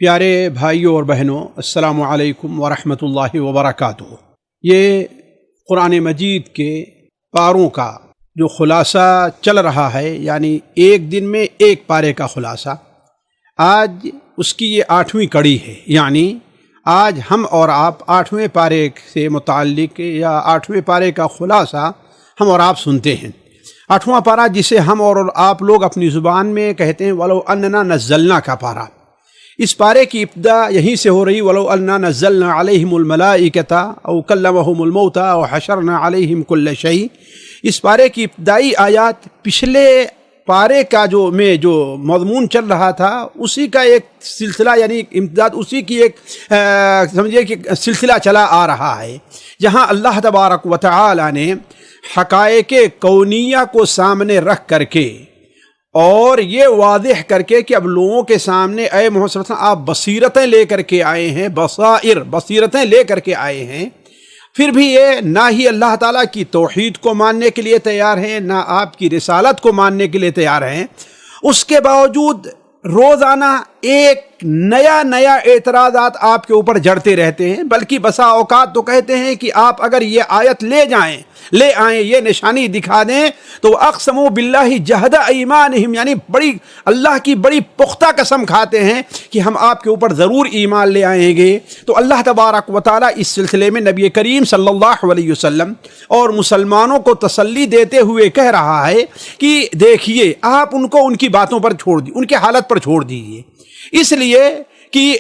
پیارے بھائیوں اور بہنوں، السلام علیکم ورحمۃ اللہ وبرکاتہ۔ یہ قرآن مجید کے پاروں کا جو خلاصہ چل رہا ہے، یعنی ایک دن میں ایک پارے کا خلاصہ، آج اس کی یہ 8ویں کڑی ہے۔ یعنی آج ہم اور آپ 8ویں پارے سے متعلق یا 8ویں پارے کا خلاصہ ہم اور آپ سنتے ہیں۔ 8واں پارہ جسے ہم اور آپ لوگ اپنی زبان میں کہتے ہیں وَلَوْ أَنَّنَا نَزَّلْنَا کا پارہ، اس پارے کی ابتدا یہیں سے ہو رہی وَلَوْ أَنَّا نَزَّلْنَا عَلَيْهِمُ الْمَلَائِكَةَ أَوْ كَلَّمَهُمُ الْمَوْتَى وَحَشَرْنَا عَلَيْهِمْ كُلَّ شَيْءٍ۔ اس پارے کی ابتدائی آیات پچھلے پارے کا جو مضمون چل رہا تھا اسی کا ایک سلسلہ، یعنی امتداد اسی کی ایک سمجھے کہ سلسلہ چلا آ رہا ہے، جہاں اللہ تبارک و تعالی نے حقائق کونیہ کو سامنے رکھ کر کے اور یہ واضح کر کے کہ اب لوگوں کے سامنے اے محمد صلی اللہ علیہ وسلم آپ بصیرتیں لے کر کے آئے ہیں، بصیرتیں لے کر کے آئے ہیں، پھر بھی یہ نہ ہی اللہ تعالیٰ کی توحید کو ماننے کے لیے تیار ہیں، نہ آپ کی رسالت کو ماننے کے لیے تیار ہیں۔ اس کے باوجود روزانہ ایک نیا اعتراضات آپ کے اوپر جڑتے رہتے ہیں، بلکہ بسا اوقات تو کہتے ہیں کہ آپ اگر یہ آیت لے آئیں، یہ نشانی دکھا دیں تو اقسموا باللہ جہد ایمانہم، یعنی اللہ کی بڑی پختہ قسم کھاتے ہیں کہ ہم آپ کے اوپر ضرور ایمان لے آئیں گے۔ تو اللہ تبارک و تعالیٰ اس سلسلے میں نبی کریم صلی اللہ علیہ وسلم اور مسلمانوں کو تسلی دیتے ہوئے کہہ رہا ہے کہ دیکھیے آپ ان کو ان کی باتوں پر چھوڑ دیجیے، ان کے حالت پر چھوڑ دیجیے، اس لیے کہ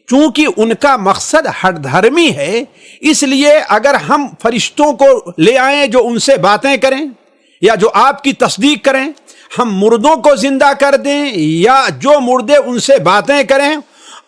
چونکہ ان کا مقصد ہٹ دھرمی ہے، اس لیے اگر ہم فرشتوں کو لے آئیں جو ان سے باتیں کریں یا جو آپ کی تصدیق کریں، ہم مردوں کو زندہ کر دیں یا جو مردے ان سے باتیں کریں،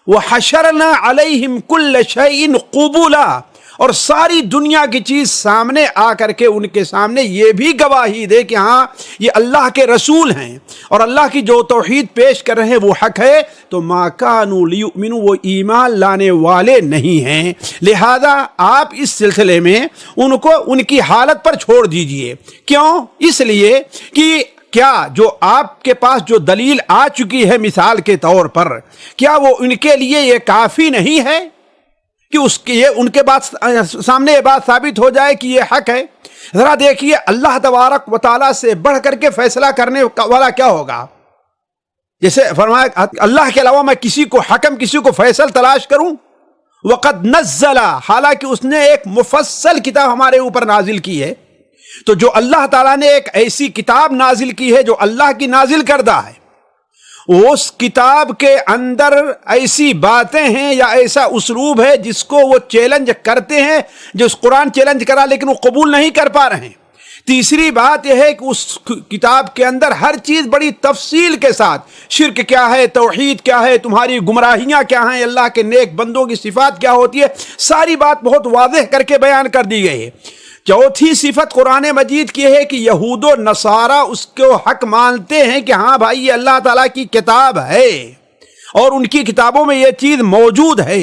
وَحَشَرْنَا عَلَيْهِمْ كُلَّ شَيْءٍ قُبُولًا، اور ساری دنیا کی چیز سامنے آ کر کے ان کے سامنے یہ بھی گواہی دے کہ ہاں یہ اللہ کے رسول ہیں اور اللہ کی جو توحید پیش کر رہے ہیں وہ حق ہے، تو مَا كَانُوا لِيُؤْمِنُوا، وہ ایمان لانے والے نہیں ہیں۔ لہذا آپ اس سلسلے میں ان کو ان کی حالت پر چھوڑ دیجئے۔ کیوں؟ اس لیے کہ کیا جو آپ کے پاس جو دلیل آ چکی ہے مثال کے طور پر، کیا وہ ان کے لیے یہ کافی نہیں ہے کہ ان کے سامنے یہ بات ثابت ہو جائے کہ یہ حق ہے؟ ذرا دیکھیے اللہ تبارک و تعالیٰ سے بڑھ کر کے فیصلہ کرنے والا کیا ہوگا؟ جیسے فرمایا اللہ کے علاوہ میں کسی کو حکم، کسی کو فیصل تلاش کروں؟ وقد نزل، حالانکہ اس نے ایک مفصل کتاب ہمارے اوپر نازل کی ہے۔ تو جو اللہ تعالیٰ نے ایک ایسی کتاب نازل کی ہے جو اللہ کی نازل کردہ ہے، اس کتاب کے اندر ایسی باتیں ہیں یا ایسا اسلوب ہے جس کو وہ چیلنج کرتے ہیں، جو اس قرآن چیلنج کرا لیکن وہ قبول نہیں کر پا رہے ہیں۔ تیسری بات یہ ہے کہ اس کتاب کے اندر ہر چیز بڑی تفصیل کے ساتھ، شرک کیا ہے، توحید کیا ہے، تمہاری گمراہیاں کیا ہیں، اللہ کے نیک بندوں کی صفات کیا ہوتی ہے، ساری بات بہت واضح کر کے بیان کر دی گئی ہے۔ چوتھی صفت قرآن مجید کی ہے کہ یہود و نصارہ اس کو حق مانتے ہیں کہ ہاں بھائی یہ اللہ تعالیٰ کی کتاب ہے اور ان کی کتابوں میں یہ چیز موجود ہے۔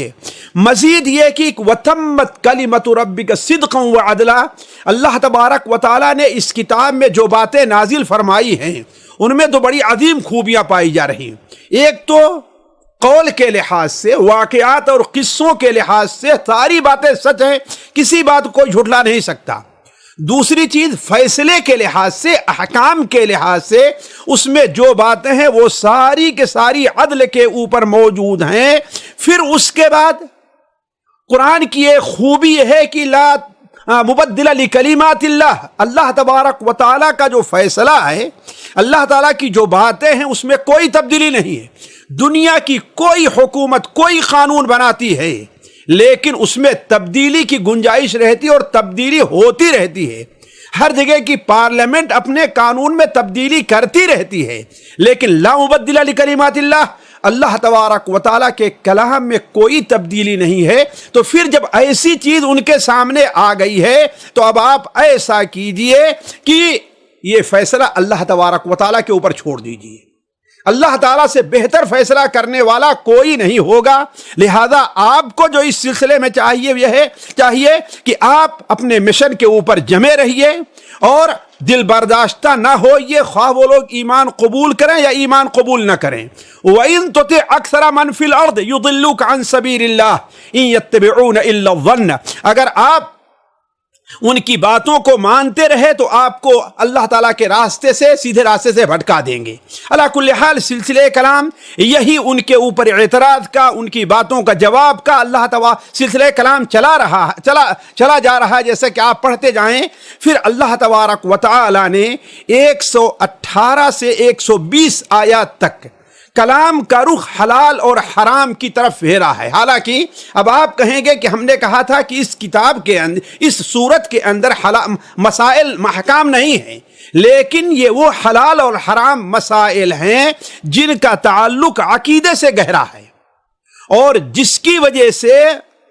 مزید یہ کہ وَتَمَّتْ كَلِمَةُ رَبِّكَ صِدْقًا وَعَدْلًا، اللہ تبارک و تعالیٰ نے اس کتاب میں جو باتیں نازل فرمائی ہیں ان میں تو بڑی عظیم خوبیاں پائی جا رہی ہیں۔ ایک تو قول کے لحاظ سے، واقعات اور قصوں کے لحاظ سے ساری باتیں سچ ہیں، کسی بات کو جھٹلا نہیں سکتا۔ دوسری چیز فیصلے کے لحاظ سے، احکام کے لحاظ سے اس میں جو باتیں ہیں وہ ساری کے ساری عدل کے اوپر موجود ہیں۔ پھر اس کے بعد قرآن کی ایک خوبی یہ ہے کہ لا مبدل لکلمات اللہ، اللہ تبارک و تعالیٰ کا جو فیصلہ ہے، اللہ تعالیٰ کی جو باتیں ہیں اس میں کوئی تبدیلی نہیں ہے۔ دنیا کی کوئی حکومت کوئی قانون بناتی ہے لیکن اس میں تبدیلی کی گنجائش رہتی ہے اور تبدیلی ہوتی رہتی ہے۔ ہر جگہ کی پارلیمنٹ اپنے قانون میں تبدیلی کرتی رہتی ہے، لیکن لا مبدل لکلمات اللہ، اللہ تبارک و تعالیٰ کے کلام میں کوئی تبدیلی نہیں ہے۔ تو پھر جب ایسی چیز ان کے سامنے آ گئی ہے تو اب آپ ایسا کیجئے کہ یہ فیصلہ اللہ تبارک و تعالیٰ کے اوپر چھوڑ دیجئے۔ اللہ تعالیٰ سے بہتر فیصلہ کرنے والا کوئی نہیں ہوگا. لہذا آپ کو جو اس سلسلے میں چاہیے کہ آپ اپنے مشن کے اوپر جمے رہیے اور دل برداشتہ نہ ہوئیے، خواہ وہ لوگ ایمان قبول کریں یا ایمان قبول نہ کریں. وَإِن تُطِعْ أَكْثَرَ مَنْ فِي الْأَرْضِ يُضِلُّوكَ عَنْ سَبِيلِ اللَّهِ إِن يَتَّبِعُونَ إِلَّا الظَّنَّ، اگر آپ ان کی باتوں کو مانتے رہے تو آپ کو اللہ تعالیٰ کے راستے سے، سیدھے راستے سے بھٹکا دیں گے. علی کل حال سلسلہ کلام یہی ان کے اوپر اعتراض کا، ان کی باتوں کا جواب کا اللہ تعالیٰ سلسلہ کلام چلا جا رہا ہے. جیسے کہ آپ پڑھتے جائیں، پھر اللہ تبارک و تعالیٰ نے 118 سے 120 آیات تک کلام کا رخ حلال اور حرام کی طرف پھیرا ہے. حالانکہ اب آپ کہیں گے کہ ہم نے کہا تھا کہ اس کتاب کے اندر، اس سورت کے اندر مسائل محکام نہیں ہیں، لیکن یہ وہ حلال اور حرام مسائل ہیں جن کا تعلق عقیدے سے گہرا ہے، اور جس کی وجہ سے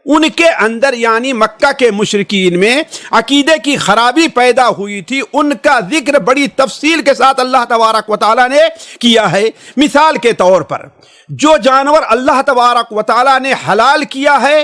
ان کے اندر یعنی مکہ کے مشرکین میں عقیدے کی خرابی پیدا ہوئی تھی. ان کا ذکر بڑی تفصیل کے ساتھ اللہ تبارک و تعالیٰ نے کیا ہے. مثال کے طور پر جو جانور اللہ تبارک و تعالیٰ نے حلال کیا ہے،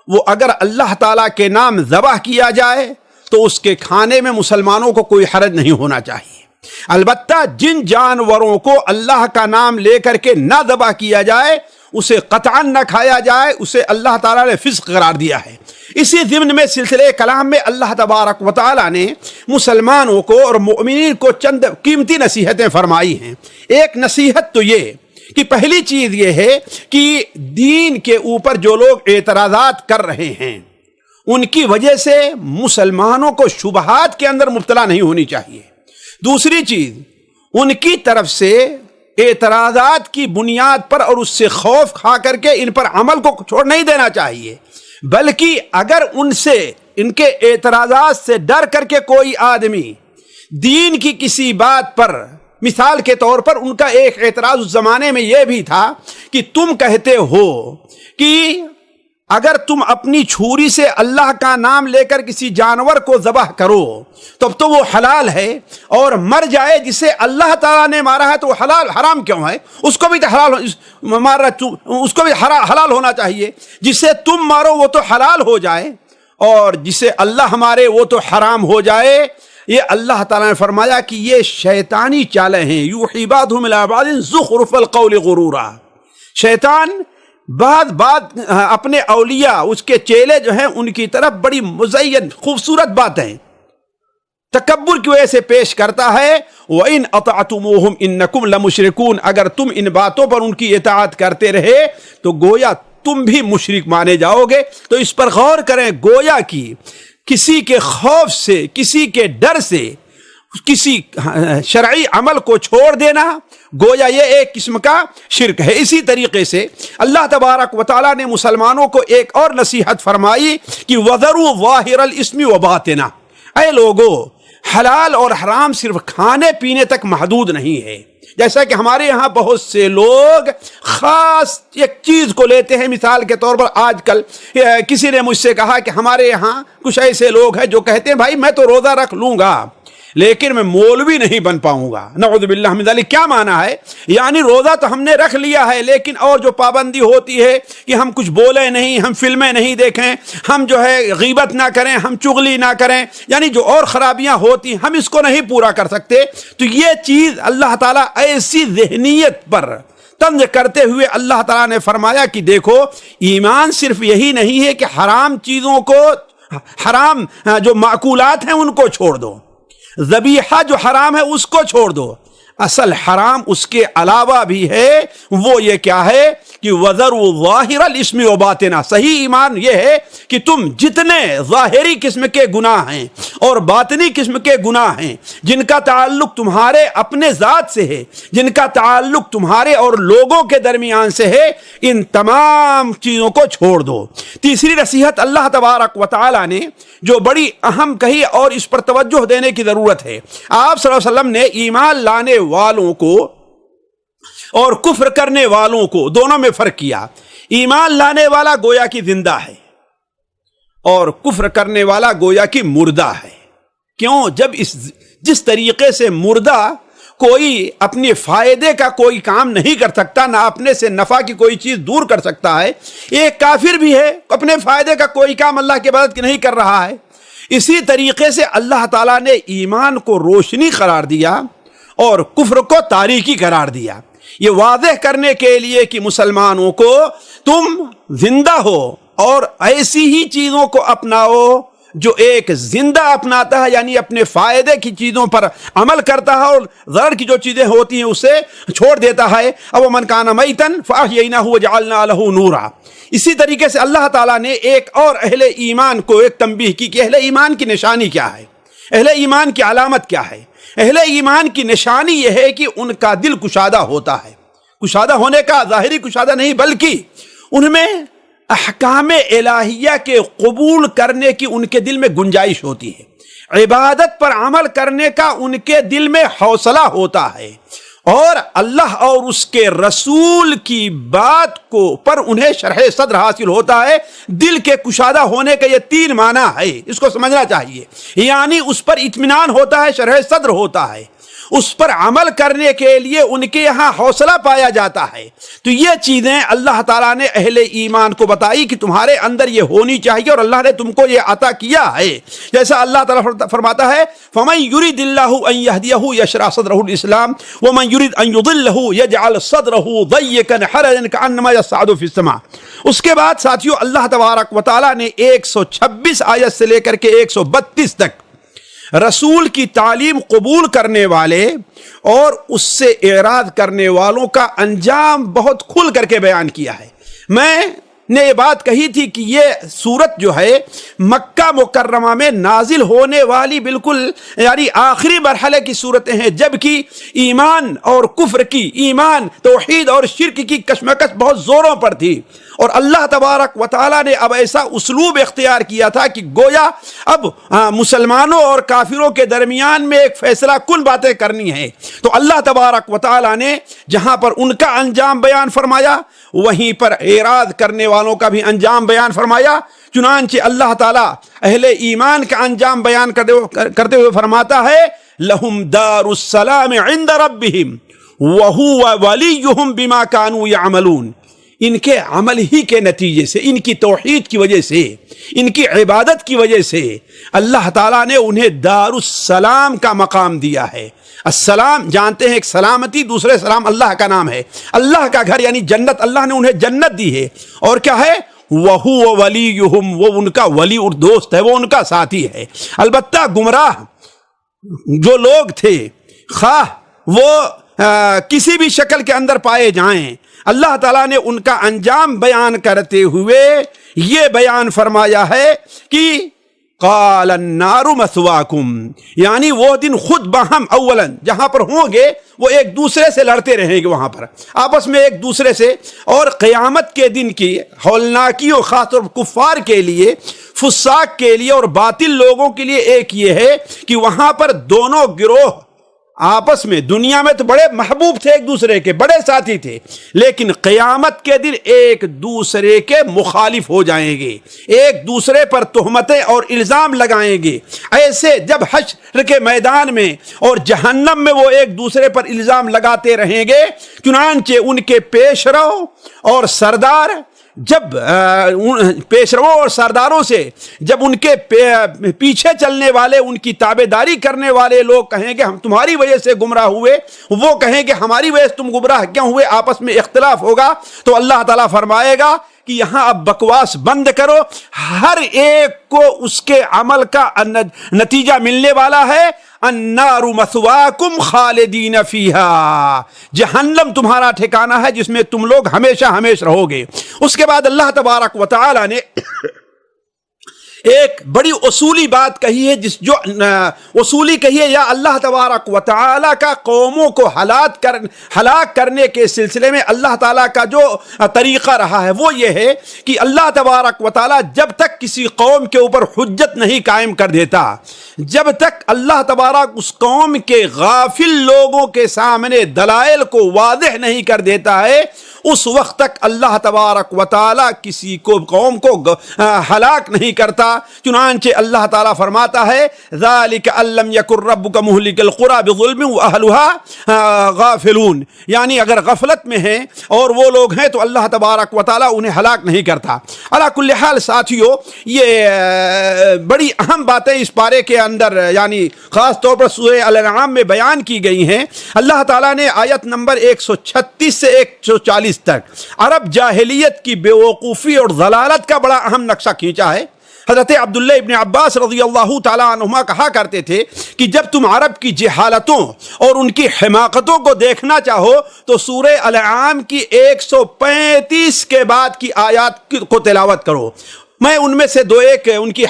وہ اگر اللہ تعالیٰ کے نام ذبح کیا جائے تو اس کے کھانے میں مسلمانوں کو کوئی حرج نہیں ہونا چاہیے. البتہ جن جانوروں کو اللہ کا نام لے کر کے نہ ذبح کیا جائے، اسے قطعاً نہ کھایا جائے، اسے اللہ تعالیٰ نے فسق قرار دیا ہے. اسی ضمن میں سلسلہ کلام میں اللہ تبارک و تعالیٰ نے مسلمانوں کو اور مؤمنین کو چند قیمتی نصیحتیں فرمائی ہیں. ایک نصیحت تو یہ کہ پہلی چیز یہ ہے کہ دین کے اوپر جو لوگ اعتراضات کر رہے ہیں، ان کی وجہ سے مسلمانوں کو شبہات کے اندر مبتلا نہیں ہونی چاہیے. دوسری چیز، ان کی طرف سے اعتراضات کی بنیاد پر اور اس سے خوف کھا کر کے ان پر عمل کو چھوڑ نہیں دینا چاہیے، بلکہ اگر ان کے اعتراضات سے ڈر کر کے کوئی آدمی دین کی کسی بات پر، مثال کے طور پر ان کا ایک اعتراض اس زمانے میں یہ بھی تھا کہ تم کہتے ہو کہ اگر تم اپنی چھری سے اللہ کا نام لے کر کسی جانور کو ذبح کرو تب تو وہ حلال ہے، اور مر جائے جسے اللہ تعالیٰ نے مارا ہے تو وہ حرام کیوں ہے؟ اس کو بھی تو اس کو بھی حلال ہونا چاہیے. جسے تم مارو وہ تو حلال ہو جائے، اور جسے اللہ مارے وہ تو حرام ہو جائے. یہ اللہ تعالیٰ نے فرمایا کہ یہ شیطانی چالیں ہیں. یوحی بعضهم الی بعض زخرف القول غرورا. شیطان بعد اپنے اولیاء، اس کے چیلے جو ہیں، ان کی طرف بڑی مزین خوبصورت باتیں تکبر کی وجہ سے پیش کرتا ہے. وَإِنْ أَطَعْتُمُوهُمْ إِنَّكُمْ لَمُشْرِكُونَ. اگر تم ان باتوں پر ان کی اطاعت کرتے رہے تو گویا تم بھی مشرک مانے جاؤ گے. تو اس پر غور کریں، گویا کی کسی کے خوف سے، کسی کے ڈر سے کسی شرعی عمل کو چھوڑ دینا گویا یہ ایک قسم کا شرک ہے. اسی طریقے سے اللہ تبارک و تعالیٰ نے مسلمانوں کو ایک اور نصیحت فرمائی کہ وَذَرُوا ظَاهِرَ الْإِثْمِ وَبَاطِنَهُ. اے لوگو، حلال اور حرام صرف کھانے پینے تک محدود نہیں ہے. جیسا کہ ہمارے یہاں بہت سے لوگ خاص ایک چیز کو لیتے ہیں. مثال کے طور پر آج کل کسی نے مجھ سے کہا کہ ہمارے یہاں کچھ ایسے لوگ ہیں جو کہتے ہیں بھائی میں تو روزہ رکھ لوں گا لیکن میں مولوی نہیں بن پاؤں گا. نعوذ باللہ من ذالک. کیا معنی ہے؟ یعنی روزہ تو ہم نے رکھ لیا ہے لیکن اور جو پابندی ہوتی ہے کہ ہم کچھ بولیں نہیں، ہم فلمیں نہیں دیکھیں، ہم جو ہے غیبت نہ کریں، ہم چغلی نہ کریں، یعنی جو اور خرابیاں ہوتی ہیں ہم اس کو نہیں پورا کر سکتے. تو یہ چیز اللہ تعالیٰ ایسی ذہنیت پر طنز کرتے ہوئے اللہ تعالیٰ نے فرمایا کہ دیکھو، ایمان صرف یہی نہیں ہے کہ حرام چیزوں کو، حرام جو معقولات ہیں ان کو چھوڑ دو، ذبیحہ جو حرام ہے اس کو چھوڑ دو. اصل حرام اس کے علاوہ بھی ہے. وہ یہ کیا ہے کہ وَذَرُوا ظَاهِرَ الْإِثْمِ وَبَاطِنَهُ. صحیح ایمان یہ ہے کہ تم جتنے ظاہری قسم کے گناہ ہیں اور باطنی قسم کے گناہ ہیں جن کا تعلق تمہارے اپنے ذات سے ہے، جن کا تعلق تمہارے اور لوگوں کے درمیان سے ہے، ان تمام چیزوں کو چھوڑ دو. تیسری نصیحت اللہ تبارک و تعالی نے جو بڑی اہم کہی اور اس پر توجہ دینے کی ضرورت ہے. آپ صلی اللہ علیہ وسلم نے ایمان لانے والوں کو اور کفر کرنے والوں کو دونوں میں فرق کیا. ایمان لانے والا گویا کی زندہ ہے اور کفر کرنے والا گویا کی مردہ ہے. کیوں؟ جب جس طریقے سے مردہ کوئی اپنے فائدے کا کوئی کام نہیں کر سکتا، نہ اپنے سے نفع کی کوئی چیز دور کر سکتا ہے، ایک کافر بھی ہے اپنے فائدے کا کوئی کام اللہ کے عبادت نہیں کر رہا ہے۔ اسی طریقے سے اللہ تعالیٰ نے ایمان کو روشنی قرار دیا اور کفر کو تاریکی قرار دیا، یہ واضح کرنے کے لیے کہ مسلمانوں کو تم زندہ ہو اور ایسی ہی چیزوں کو اپناؤ جو ایک زندہ اپناتا ہے، یعنی اپنے فائدے کی چیزوں پر عمل کرتا ہے اور ضرر کی جو چیزیں ہوتی ہیں اسے چھوڑ دیتا ہے۔ او من کان میتا فاحییناہ وجعلنا لہ نورا۔ اسی طریقے سے اللہ تعالیٰ نے ایک اور اہل ایمان کو ایک تنبیہ کی کہ اہل ایمان کی نشانی کیا ہے، اہل ایمان کی علامت کیا ہے۔ اہل ایمان کی نشانی یہ ہے کہ ان کا دل کشادہ ہوتا ہے، کشادہ ہونے کا ظاہری کشادہ نہیں بلکہ ان میں احکام الہیہ کے قبول کرنے کی ان کے دل میں گنجائش ہوتی ہے، عبادت پر عمل کرنے کا ان کے دل میں حوصلہ ہوتا ہے، اور اللہ اور اس کے رسول کی بات کو پر انہیں شرح صدر حاصل ہوتا ہے۔ دل کے کشادہ ہونے کا یہ تین معنی ہے، اس کو سمجھنا چاہیے، یعنی اس پر اطمینان ہوتا ہے، شرح صدر ہوتا ہے، اس پر عمل کرنے کے لیے ان کے یہاں حوصلہ پایا جاتا ہے۔ تو یہ چیزیں اللہ تعالیٰ نے اہل ایمان کو بتائی کہ تمہارے اندر یہ ہونی چاہیے، اور اللہ نے تم کو یہ عطا کیا ہے۔ جیسا اللہ تعالیٰ فرماتا ہے فَمَن يُرِدِ اللَّهُ أَن يَهْدِيَهُ يَشْرَحْ صَدْرَهُ الْإِسْلَامَ وَمَن يُرِدْ أَن يُضِلَّهُ يَجْعَلْ صَدْرَهُ ضَيِّقًا حَرَجًا كَأَنَّمَا يَصْعَدُ فِي السَّمَاءِ۔ اس کے بعد ساتھیو اللہ تبارک و تعالیٰ نے 126 آیت سے لے کر کے 132 تک رسول کی تعلیم قبول کرنے والے اور اس سے اعراض کرنے والوں کا انجام بہت کھل کر کے بیان کیا ہے۔ میں نے یہ بات کہی تھی کہ یہ سورت جو ہے مکہ مکرمہ میں نازل ہونے والی بالکل یعنی آخری مرحلے کی صورتیں ہیں، جبکہ ایمان اور کفر کی، ایمان توحید اور شرک کی کشمکش بہت زوروں پر تھی، اور اللہ تبارک و تعالیٰ نے اب ایسا اسلوب اختیار کیا تھا کہ گویا اب مسلمانوں اور کافروں کے درمیان میں ایک فیصلہ کن باتیں کرنی ہیں۔ تو اللہ تبارک و تعالیٰ نے جہاں پر ان کا انجام بیان فرمایا، وہیں پر اعراض کرنے والوں کا بھی انجام بیان فرمایا۔ چنانچہ اللہ تعالیٰ اہل ایمان کا انجام بیان کرتے ہوئے فرماتا ہے لہم دار السلام عند ربہم وہو ولیہم بما کانوا یعملون۔ ان کے عمل ہی کے نتیجے سے، ان کی توحید کی وجہ سے، ان کی عبادت کی وجہ سے اللہ تعالیٰ نے انہیں دار السلام کا مقام دیا ہے۔ السلام جانتے ہیں ایک سلامتی، دوسرے سلام اللہ کا نام ہے، اللہ کا گھر یعنی جنت، اللہ نے انہیں جنت دی ہے، اور کیا ہے وَهُوَ وَلِيُّهُمْ، وہ ان کا ولی اور دوست ہے، وہ ان کا ساتھی ہے۔ البتہ گمراہ جو لوگ تھے، خواہ وہ کسی بھی شکل کے اندر پائے جائیں، اللہ تعالیٰ نے ان کا انجام بیان کرتے ہوئے یہ بیان فرمایا ہے کہ قال النار مثواکم، یعنی وہ دن خود باہم اولاً جہاں پر ہوں گے وہ ایک دوسرے سے لڑتے رہیں گے، وہاں پر آپس میں ایک دوسرے سے، اور قیامت کے دن کی ہولناکی اور خاص طور پر کفار کے لیے، فساق کے لیے اور باطل لوگوں کے لیے ایک یہ ہے کہ وہاں پر دونوں گروہ آپس میں دنیا میں تو بڑے محبوب تھے، ایک دوسرے کے بڑے ساتھی تھے، لیکن قیامت کے دن ایک دوسرے کے مخالف ہو جائیں گے، ایک دوسرے پر تہمتیں اور الزام لگائیں گے۔ ایسے جب حشر کے میدان میں اور جہنم میں وہ ایک دوسرے پر الزام لگاتے رہیں گے، چنانچہ ان کے پیشرو اور سردار جب پیشرو اور سرداروں سے جب ان کے پیچھے چلنے والے، ان کی تابع داری کرنے والے لوگ کہیں گے ہم تمہاری وجہ سے گمراہ ہوئے، وہ کہیں گے ہماری وجہ سے تم گمراہ کیوں ہوئے، آپس میں اختلاف ہوگا، تو اللہ تعالیٰ فرمائے گا کہ یہاں اب بکواس بند کرو، ہر ایک کو اس کے عمل کا نتیجہ ملنے والا ہے۔ النار مثواکم خالدین فیہا، جہنم تمہارا ٹھکانہ ہے جس میں تم لوگ ہمیشہ ہمیشہ رہو گے۔ اس کے بعد اللہ تبارک و تعالی نے ایک بڑی اصولی بات کہی ہے، جس جو اصولی کہی ہے، یا اللہ تبارک و تعالی کا قوموں کو ہلاک کرنے کے سلسلے میں اللہ تعالیٰ کا جو طریقہ رہا ہے وہ یہ ہے کہ اللہ تبارک و تعالی جب تک کسی قوم کے اوپر حجت نہیں قائم کر دیتا، جب تک اللہ تبارک اس قوم کے غافل لوگوں کے سامنے دلائل کو واضح نہیں کر دیتا ہے، اس وقت تک اللہ تبارک و تعالی کسی کو قوم کو ہلاک نہیں کرتا۔ چنانچہ اللہ تعالیٰ فرماتا ہے ذالک ان لم یکن ربک مہلک القری بظلم واہلھا غافلون، یعنی اگر غفلت میں ہیں اور وہ لوگ ہیں تو اللہ تبارک و تعالیٰ انہیں ہلاک نہیں کرتا۔ علی کل حال ساتھیو، یہ بڑی اہم باتیں اس پارے کے اندر یعنی خاص طور پر سورہ الانعام میں بیان کی گئی ہیں۔ اللہ تعالیٰ نے آیت نمبر 136 سے 140 تک عرب جاہلیت کی بے وقوفی اور ضلالت کا بڑا اہم نقشہ کھینچا ہے۔ حضرت عبداللہ ابن عباس رضی اللہ تعالیٰ عنہما کہا کرتے تھے کہ جب تم عرب کی جہالتوں اور ان کی حماقتوں کو دیکھنا چاہو تو سورہ الانعام کی 135 کے بعد کی آیات کو تلاوت کرو۔ میں ان میں سے دو ایک ان کی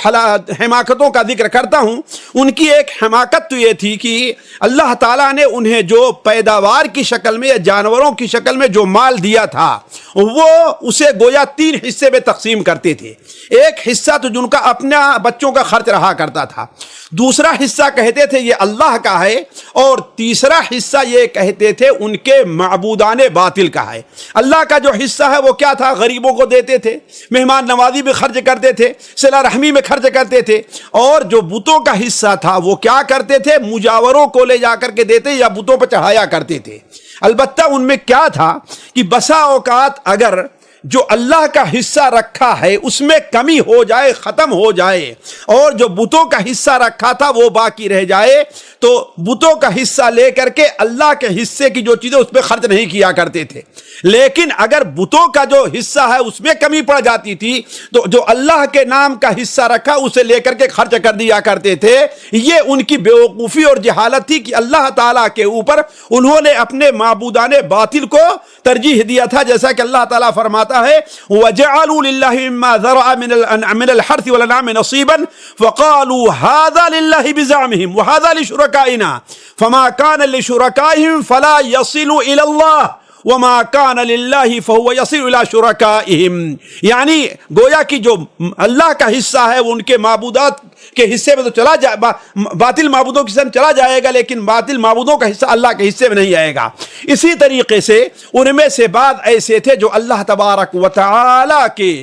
حماقتوں کا ذکر کرتا ہوں۔ ان کی ایک حماقت تو یہ تھی کہ اللہ تعالیٰ نے انہیں جو پیداوار کی شکل میں یا جانوروں کی شکل میں جو مال دیا تھا وہ اسے گویا 3 حصے میں تقسیم کرتے تھے۔ ایک حصہ تو جن کا اپنا بچوں کا خرچ رہا کرتا تھا، دوسرا حصہ کہتے تھے یہ اللہ کا ہے، اور تیسرا حصہ یہ کہتے تھے ان کے معبودان باطل کا ہے۔ اللہ کا جو حصہ ہے وہ کیا تھا؟ غریبوں کو دیتے تھے، مہمان نوازی میں خرچ کرتے تھے، صلہ رحمی میں خرچ کرتے تھے، اور جو بتوں کا حصہ تھا وہ کیا کرتے تھے؟ مجاوروں کو لے جا کر کے دیتے یا بتوں پہ چڑھایا کرتے تھے۔ البتہ ان میں کیا تھا کہ بسا اوقات اگر جو اللہ کا حصہ رکھا ہے اس میں کمی ہو جائے، ختم ہو جائے، اور جو بتوں کا حصہ رکھا تھا وہ باقی رہ جائے، تو بتوں کا حصہ لے کر کے اللہ کے حصے کی جو چیزیں اس پہ خرچ نہیں کیا کرتے تھے۔ لیکن اگر بتوں کا جو حصہ ہے اس میں کمی پڑ جاتی تھی تو جو اللہ کے نام کا حصہ رکھا اسے لے کر کے خرچ کر دیا کرتے تھے۔ یہ ان کی بیوقوفی اور جہالت تھی کہ اللہ تعالیٰ کے اوپر انہوں نے اپنے معبودان باطل کو ترجیح دیا تھا، جیسا کہ اللہ تعالیٰ فرماتا ہے وَجَعَلُوا لِلَّهِ مِمَّا ذَرَعَ مِنَ الْحَرْثِ وَالْأَنْعَامِ نَصِيبًا فَقَالُوا هَذَا لِلَّهِ بِزَعْمِهِمْ وَهَذَا لِشُرَكَائِنَا فَمَا كَانَ لِشُرَكَائِهِمْ فَلَا يَصِلُ إِلَى اللَّهِ وَمَا كَانَ لِلَّهِ فَهُوَ يَصِلُ إِلَى شُرَكَائِهِمْ، یعنی گویا کہ جو اللہ کا حصہ ہے وہ ان کے معبودات کے حصے میں تو چلا جائے، باطل معبودوں کے حصے میں چلا جائے گا، لیکن باطل معبودوں کا حصہ اللہ کے حصے میں نہیں آئے گا۔ اسی طریقے سے ان میں سے بعض ایسے تھے جو اللہ تبارک و تعالی کے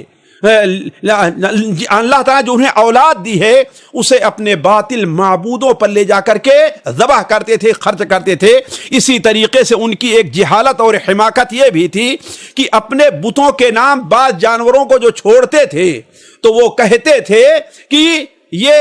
اللہ تعالیٰ جو انہیں اولاد دی ہے اسے اپنے باطل معبودوں پر لے جا کر کے ذبح کرتے تھے، خرچ کرتے تھے۔ اسی طریقے سے ان کی ایک جہالت اور حماقت یہ بھی تھی کہ اپنے بتوں کے نام بعض جانوروں کو جو چھوڑتے تھے تو وہ کہتے تھے کہ یہ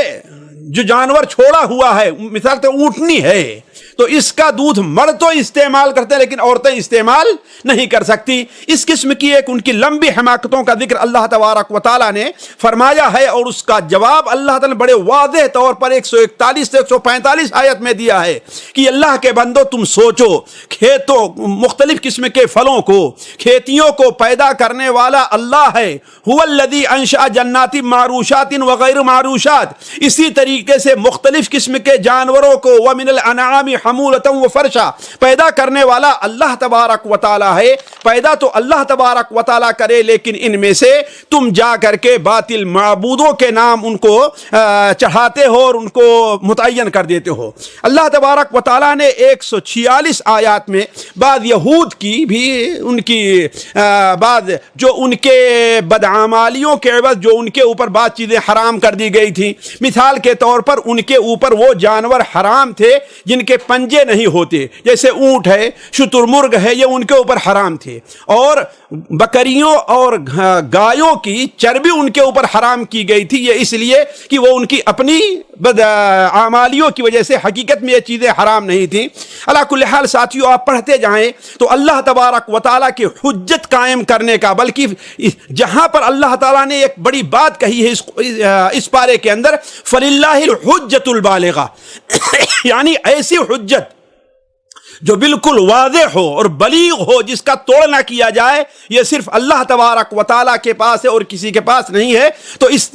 جو جانور چھوڑا ہوا ہے، مثال تو اونٹنی ہے، تو اس کا دودھ مرد تو استعمال کرتے لیکن عورتیں استعمال نہیں کر سکتی۔ اس قسم کی ایک ان کی لمبی حماقتوں کا ذکر اللہ تبارک و تعالیٰ نے فرمایا ہے، اور اس کا جواب اللہ تعالیٰ نے بڑے واضح طور پر 141 سے 145 آیت میں دیا ہے کہ اللہ کے بندو تم سوچو، کھیتوں مختلف قسم کے پھلوں کو، کھیتیوں کو پیدا کرنے والا اللہ ہے، هو الذی انشأ جنات معروشات وغیر معروشات، اسی طریقے سے مختلف قسم کے جانوروں کو ومن الانعام حمولۃ وفرشا پیدا کرنے والا اللہ تبارک و تعالی ہے۔ پیدا تو اللہ تبارک و تعالی کرے، لیکن ان میں سے تم جا کر کے باطل معبودوں کے نام ان کو چڑھاتے ہو اور ان کو متعین کر دیتے ہو۔ اللہ تبارک و تعالی نے 146 آیات میں بعض یہود کی بھی ان کی بعض جو ان کے بدعمالیوں کے عوض جو ان کے اوپر بعض چیزیں حرام کر دی گئی تھی، مثال کے طور پر ان کے اوپر وہ جانور حرام تھے جن کے پنجے نہیں ہوتے، جیسے اونٹ ہے، شتر مرغ ہے، یہ ان کے اوپر حرام تھے، اور بکریوں اور گایوں کی چربی ان کے اوپر حرام کی گئی تھی، یہ اس لیے کہ وہ ان کی اپنی بدعمالیوں کی وجہ سے حقیقت میں یہ چیزیں حرام نہیں تھیں۔ علی کل حال ساتھیو، آپ پڑھتے جائیں تو اللہ تبارک و تعالیٰ کی حجت قائم کرنے کا، بلکہ جہاں پر اللہ تعالیٰ نے ایک بڑی بات کہی ہے اس پارے کے اندر فَلِلَّهِ الْحُجَّةُ الْبَالِغَةُ، یعنی ایسی حجت جو بالکل واضح ہو اور بلیغ ہو، جس کا توڑ نہ کیا جائے، یہ صرف اللہ تبارک و تعالیٰ کے پاس ہے اور کسی کے پاس نہیں ہے۔ تو اس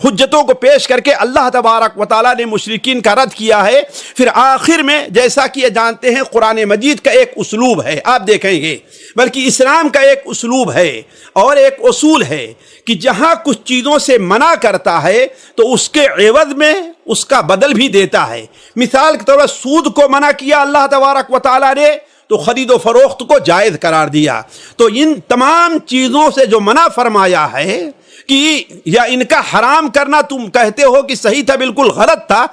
حجتوں کو پیش کر کے اللہ تبارک و تعالیٰ نے مشرکین کا رد کیا ہے۔ پھر آخر میں جیسا کہ یہ جانتے ہیں قرآن مجید کا ایک اسلوب ہے، آپ دیکھیں گے، بلکہ اسلام کا ایک اسلوب ہے اور ایک اصول ہے کہ جہاں کچھ چیزوں سے منع کرتا ہے تو اس کے عوض میں اس کا بدل بھی دیتا ہے۔ مثال کے طور پر سود کو منع کیا اللہ تبارک و تعالیٰ نے تو خرید و فروخت کو جائز قرار دیا۔ تو ان تمام چیزوں سے جو منع فرمایا ہے کہ یا ان کا حرام کرنا تم کہتے ہو کہ صحیح تھا، بالکل غلط تھا،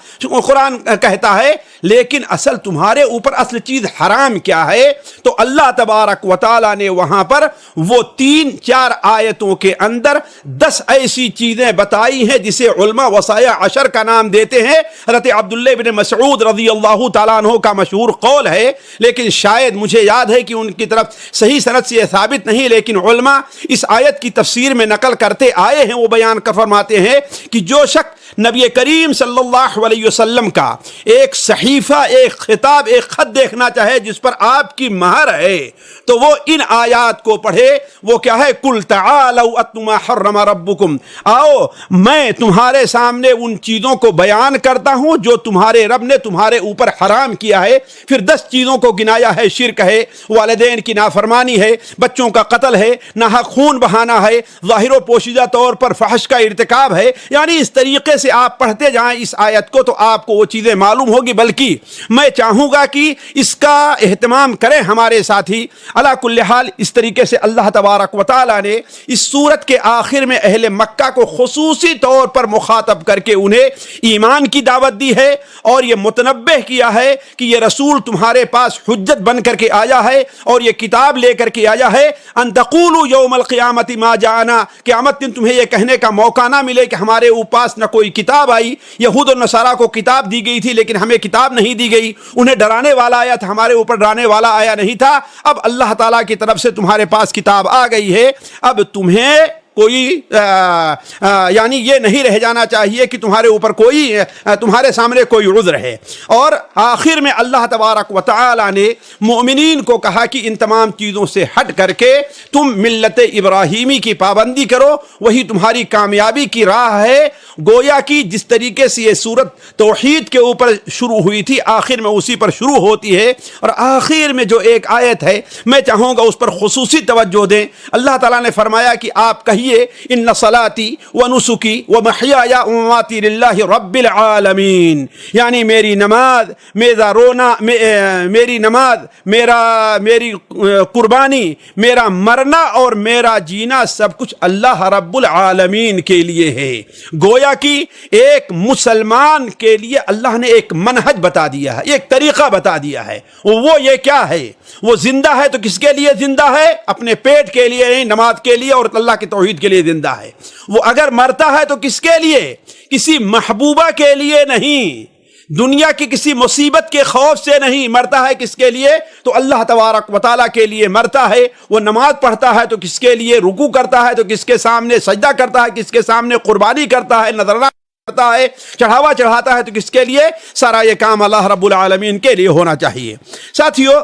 قرآن کہتا ہے، لیکن اصل تمہارے اوپر اصل چیز حرام کیا ہے؟ تو اللہ تبارک و تعالیٰ نے وہاں پر وہ 3-4 آیتوں کے اندر 10 ایسی چیزیں بتائی ہیں جسے علماء وصایا عشر کا نام دیتے ہیں۔ حضرت عبداللہ بن مسعود رضی اللہ تعالیٰ عنہ کا مشہور قول ہے، لیکن شاید مجھے یاد ہے کہ ان کی طرف صحیح سند سے یہ ثابت نہیں، لیکن علماء اس آیت کی تفسیر میں نقل کرتے آئے ہیں، وہ بیان کر فرماتے ہیں کہ جو شخص نبی کریم صلی اللہ علیہ وسلم کا ایک صحیفہ، ایک خطاب، ایک خط دیکھنا چاہے جس پر آپ کی مہر ہے، تو وہ ان آیات کو پڑھے۔ وہ کیا ہے؟ قُلْ تَعَالَوْا أَتْلُ مَا حَرَّمَ رَبُّكُمْ، آؤ میں تمہارے سامنے ان چیزوں کو بیان کرتا ہوں جو تمہارے رب نے تمہارے اوپر حرام کیا ہے۔ پھر 10 چیزوں کو گنایا ہے، شرک ہے، والدین کی نافرمانی ہے، بچوں کا قتل ہے، ناحق خون بہانا ہے، ظاہر و پوشیدہ طور پر فحش کا ارتکاب ہے۔ یعنی اس طریقے سے آپ پڑھتے جائیں اس آیت کو تو آپ کو وہ چیزیں معلوم ہوگی، بلکہ میں چاہوں گا کہ اس کا اہتمام کریں ہمارے ساتھی۔ علی کل حال اس طریقے سے اللہ تبارک و تعالیٰ نے اس سورت کے آخر میں اہل مکہ کو خصوصی طور پر مخاطب کر کے انہیں ایمان کی دعوت دی ہے، اور یہ متنبہ کیا ہے کہ یہ رسول تمہارے پاس حجت بن کر کے آیا ہے اور یہ کتاب لے کر کے آیا ہے۔ ان تقولوا یوم القیامت ما جاءنا، قیامت دن تمہیں یہ کہنے کا موقع نہ ملے کہ ہمارے پاس نہ کوئی کتاب آئی۔ یہود اور نصارہ کو کتاب دی گئی تھی لیکن ہمیں کتاب نہیں دی گئی، انہیں ڈرانے والا آیا تھا، ہمارے اوپر ڈرانے والا آیا نہیں تھا۔ اب اللہ تعالیٰ کی طرف سے تمہارے پاس کتاب آ گئی ہے، اب تمہیں کوئی یعنی یہ نہیں رہ جانا چاہیے کہ تمہارے اوپر کوئی تمہارے سامنے کوئی عذر ہے۔ اور آخر میں اللہ تبارک و تعالی نے مومنین کو کہا کہ ان تمام چیزوں سے ہٹ کر کے تم ملت ابراہیمی کی پابندی کرو، وہی تمہاری کامیابی کی راہ ہے۔ گویا کہ جس طریقے سے یہ سورت توحید کے اوپر شروع ہوئی تھی، آخر میں اسی پر شروع ہوتی ہے، اور آخر میں جو ایک آیت ہے میں چاہوں گا اس پر خصوصی توجہ دیں۔ اللہ تعالیٰ نے فرمایا کہ آپ کہیے ان صلاتی و نسکی و محیای و مماتی للہ رب العالمین، یعنی میری نماز، میرا رونا، میری نماز، میری قربانی، میرا مرنا اور میرا جینا سب کچھ اللہ رب العالمین کے لیے ہے۔ گویا کہ ایک مسلمان کے لیے اللہ نے ایک منہج بتا دیا ہے، ایک طریقہ بتا دیا ہے۔ وہ یہ کیا ہے؟ وہ زندہ ہے تو کس کے لیے زندہ ہے؟ اپنے پیٹ کے لیے نہیں، نماز کے لیے اور اللہ کے توحید کے لیے زندہ ہے۔ وہ اگر مرتا ہے تو کس کے لیے؟ کسی محبوبہ کے لیے نہیں، دنیا کی کسی مصیبت کے خوف سے نہیں، مرتا ہے کس کے لیے؟ تو اللہ تبارک و تعالیٰ کے لیے مرتا ہے۔ وہ نماز پڑھتا ہے تو کس کے لیے؟ رکوع کرتا ہے تو کس کے سامنے؟ سجدہ کرتا ہے کس کے سامنے؟ قربانی کرتا ہے، نذرانہ کرتا ہے، چڑھاوا چڑھاتا ہے تو کس کے لیے؟ سارا یہ کام اللہ رب العالمین کے لیے ہونا چاہیے۔ ساتھیو،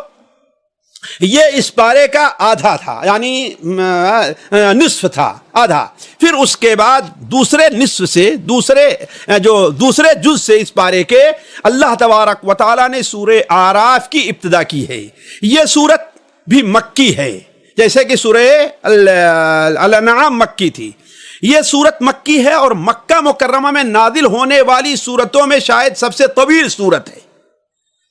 یہ اس پارے کا آدھا تھا، یعنی نصف تھا، آدھا۔ پھر اس کے بعد دوسرے نصف سے، دوسرے جز سے اس پارے کے اللہ تبارک و تعالیٰ نے سورہ اعراف کی ابتدا کی ہے۔ یہ سورت بھی مکی ہے، جیسے کہ سورہ الانعام مکی تھی۔ یہ سورت مکی ہے اور مکہ مکرمہ میں نازل ہونے والی سورتوں میں شاید سب سے طویل سورت ہے،